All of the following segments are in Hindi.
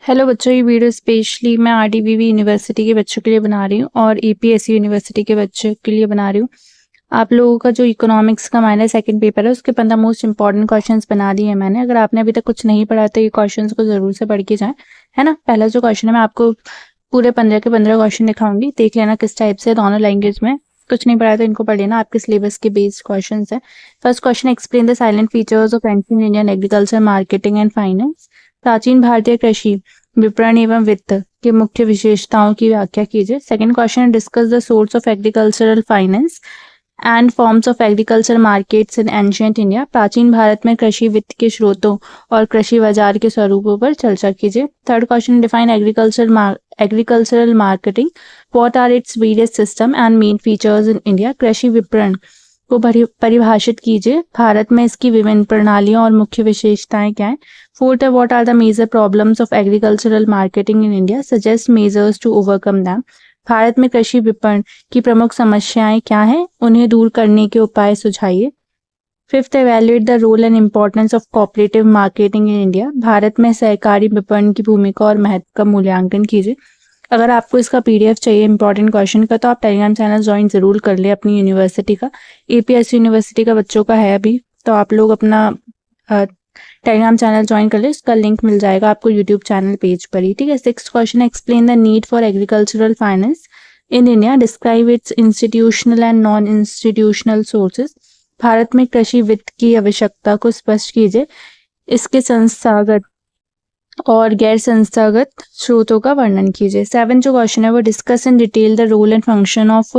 हेलो बच्चों, ये वीडियो स्पेशली मैं आरडीवीवी यूनिवर्सिटी के बच्चों के लिए बना रही हूँ और एपीएससी यूनिवर्सिटी के बच्चों के लिए बना रही हूँ। आप लोगों का जो इकोनॉमिक्स का माइनर सेकंड पेपर है उसके 15 मोस्ट इंपॉर्टेंट क्वेश्चंस बना दिए हैं मैंने। अगर आपने अभी तक कुछ नहीं पढ़ा तो ये क्वेश्चंस को जरूर से पढ़ के जाएं, है ना। पहला जो क्वेश्चन है, मैं आपको पूरे 15 के 15 क्वेश्चन दिखाऊंगी, देख लेना किस टाइप से, दोनों लैंग्वेज में। कुछ नहीं पढ़ा तो इनको पढ़ लेना, आपके सिलेबस के बेस्ड क्वेश्चन है। First question, explain the salient features of ancient Indian agriculture, marketing and finance. प्राचीन भारतीय कृषि विपणन एवं वित्त के मुख्य विशेषताओं की व्याख्या कीजिए। Second question, discuss the source of agricultural finance and forms of agriculture markets in ancient India. प्राचीन भारत में कृषि वित्त के स्रोतों और कृषि बाजार के स्वरूपों पर चर्चा कीजिए। Third question, define agricultural marketing, what are its various system and main features in India. कृषि विपणन को परिभाषित कीजिए, भारत में इसकी विभिन्न प्रणालियों और मुख्य विशेषताएं क्या हैं। फोर्थ है, what are the major problems of agricultural marketing in India, suggest measures to overcome them. भारत में कृषि विपणन की प्रमुख समस्याएं क्या हैं, उन्हें दूर करने के उपाय सुझाइए। Fifth, evaluate the role and importance of cooperative marketing in India. Bharat में सहकारी विपणन की भूमिका और महत्व का मूल्यांकन कीजिए। अगर आपको इसका पीडीएफ चाहिए इंपॉर्टेंट क्वेश्चन का तो आप टेलीग्राम चैनल ज्वाइन जरूर कर ले अपनी यूनिवर्सिटी का। एपीएससी यूनिवर्सिटी का बच्चों का है अभी, तो आप लोग अपना टेलीग्राम चैनल ज्वाइन कर ले, इसका लिंक मिल जाएगा आपको यूट्यूब चैनल पेज पर ही, ठीक है। Sixth question, explain the need for agricultural finance in India, describe it's institutional and non institutional sources. Bharat में कृषि वित्त की आवश्यकता को स्पष्ट कीजिए, इसके संस्थागत और गैर संस्थागत स्रोतों का वर्णन कीजिए। सेवन जो क्वेश्चन है वो, discuss in detail the role and function of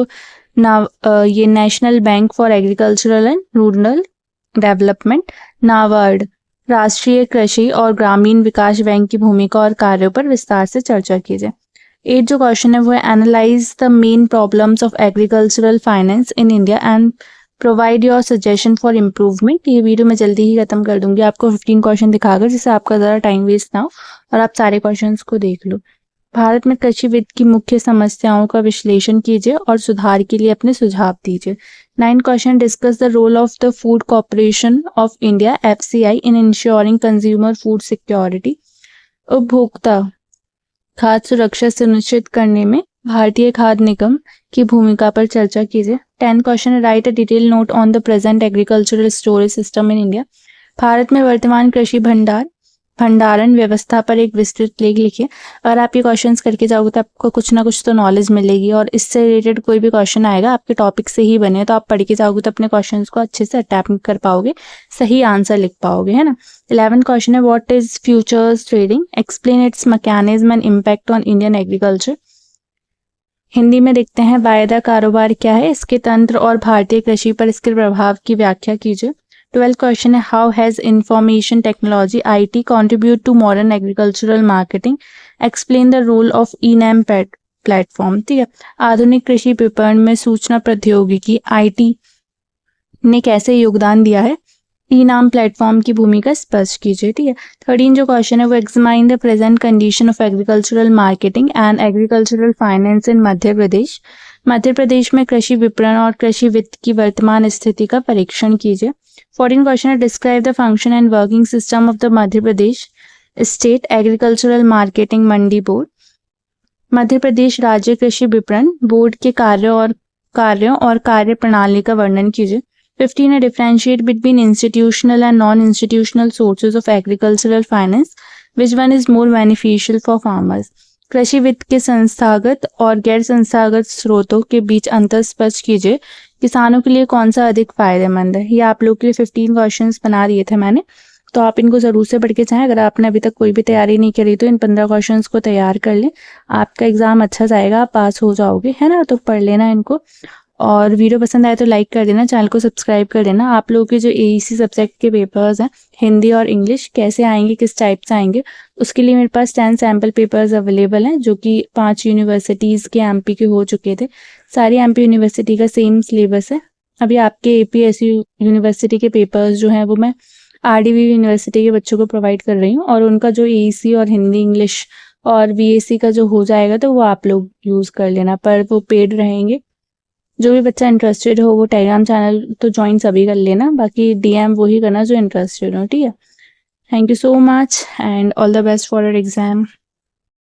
ये national bank for agricultural and rural development, NABARD, राष्ट्रीय कृषि और ग्रामीण विकास बैंक की भूमिका और कार्यों पर विस्तार से चर्चा कीजिए। एट जो क्वेश्चन है वो है, analyse the main problems of agricultural finance in India and provide your suggestion for improvement. ये वीडियो मैं जल्दी ही खत्म कर दूंगी, आपको 15 क्वेश्चन दिखाकर, जिससे आपका ज़रा टाइम वेस्ट ना हो और आप सारे क्वेश्चंस को देख लो। भारत में कृषि वित्त की मुख्य समस्याओं का विश्लेषण कीजिए और सुधार के लिए अपने सुझाव दीजिए। 9 question, discuss the role of the Food Corporation of India FCI in ensuring consumer food security. उपभोक्ता खाद्य सुरक्षा सुनिश्चित करने में भारतीय खाद्य निगम की भूमिका पर चर्चा कीजिए। 10 question, right a detail note on the present agricultural storage system in India. Bharat में वर्तमान कृषि भंडारण व्यवस्था पर एक विस्तृत लेख लिखिए। अगर आप ये क्वेश्चंस करके जाओगे तो आपको कुछ ना कुछ तो नॉलेज मिलेगी, और इससे रिलेटेड कोई भी क्वेश्चन आएगा आपके टॉपिक से ही बने तो आप पढ़ के जाओगे तो अपने क्वेश्चंस को अच्छे से अटैम्प्ट कर पाओगे, सही आंसर लिख पाओगे, है ना। 11 क्वेश्चन है, what is futures trading, explain it's mechanism and impact on Indian agriculture. Hindi में देखते हैं, वायदा कारोबार क्या है, इसके तंत्र और भारतीय कृषि पर इसके प्रभाव की व्याख्या कीजिए। 12 क्वेश्चन है, how has information technology IT contribute to modern agricultural marketing, explain the role of e-NAM platform. ठीक है, आधुनिक कृषि विपणन में सूचना प्रौद्योगिकी आईटी ने कैसे योगदान दिया है, ई-नाम प्लेटफॉर्म की भूमिका स्पष्ट कीजिए। ठीक है, 13 जो क्वेश्चन है वो, examine the present condition of agricultural marketing and agricultural finance in Madhya Pradesh. Madhya Pradesh में कृषि विपणन और कृषि वित्त की वर्तमान स्थिति का परीक्षण कीजिए। 14 क्वेश्चन है, describe the function and working system of the Madhya Pradesh state agricultural marketing mandi board. Madhya Pradesh राज्य कृषि विपणन बोर्ड के कार्यों और कार्य प्रणाली का वर्णन कीजिए। 15 है, differentiate between institutional and non institutional sources of agricultural finance, which one is more beneficial for farmers. कृषि वित्त के संस्थागत और गैर संस्थागत स्रोतों के बीच अंतर स्पष्ट कीजिए, किसानों के लिए कौन सा अधिक फायदेमंद है। ये आप लोग के लिए 15 क्वेश्चंस बना दिए थे मैंने, तो आप इनको जरूर से पढ़ के जाएं। अगर आपने अभी तक कोई भी तैयारी नहीं करी तो इन 15 क्वेश्चंस को तैयार कर लें, आपका एग्जाम अच्छा जाएगा, आप पास हो जाओगे, है ना। तो पढ़ लेना इनको, और वीडियो पसंद आए तो लाइक कर देना, चैनल को सब्सक्राइब कर देना। आप लोगों के जो एईसी सब्जेक्ट के पेपर्स हैं, हिंदी और इंग्लिश, कैसे आएंगे, किस टाइप से आएंगे, उसके लिए मेरे पास 10 सैम्पल पेपर्स अवेलेबल हैं, जो कि 5 यूनिवर्सिटीज़ के एमपी के हो चुके थे। सारी एमपी यूनिवर्सिटी का सेम सिलेबस है। अभी आपके एपीएससी यूनिवर्सिटी के पेपर्स जो हैं वो मैं आरडीवीवी यूनिवर्सिटी के बच्चों को प्रोवाइड कर रही हूँ, और उनका जो एईसी और हिंदी इंग्लिश और वीएससी का जो हो जाएगा तो वो आप लोग यूज़ कर लेना, पर वो पेड रहेंगे। जो भी बच्चा इंटरेस्टेड हो वो टेलीग्राम चैनल तो ज्वाइन सभी कर लेना, बाकी डीएम वही करना जो इंटरेस्टेड हो, ठीक है। Thank you so much and all the best for your exam.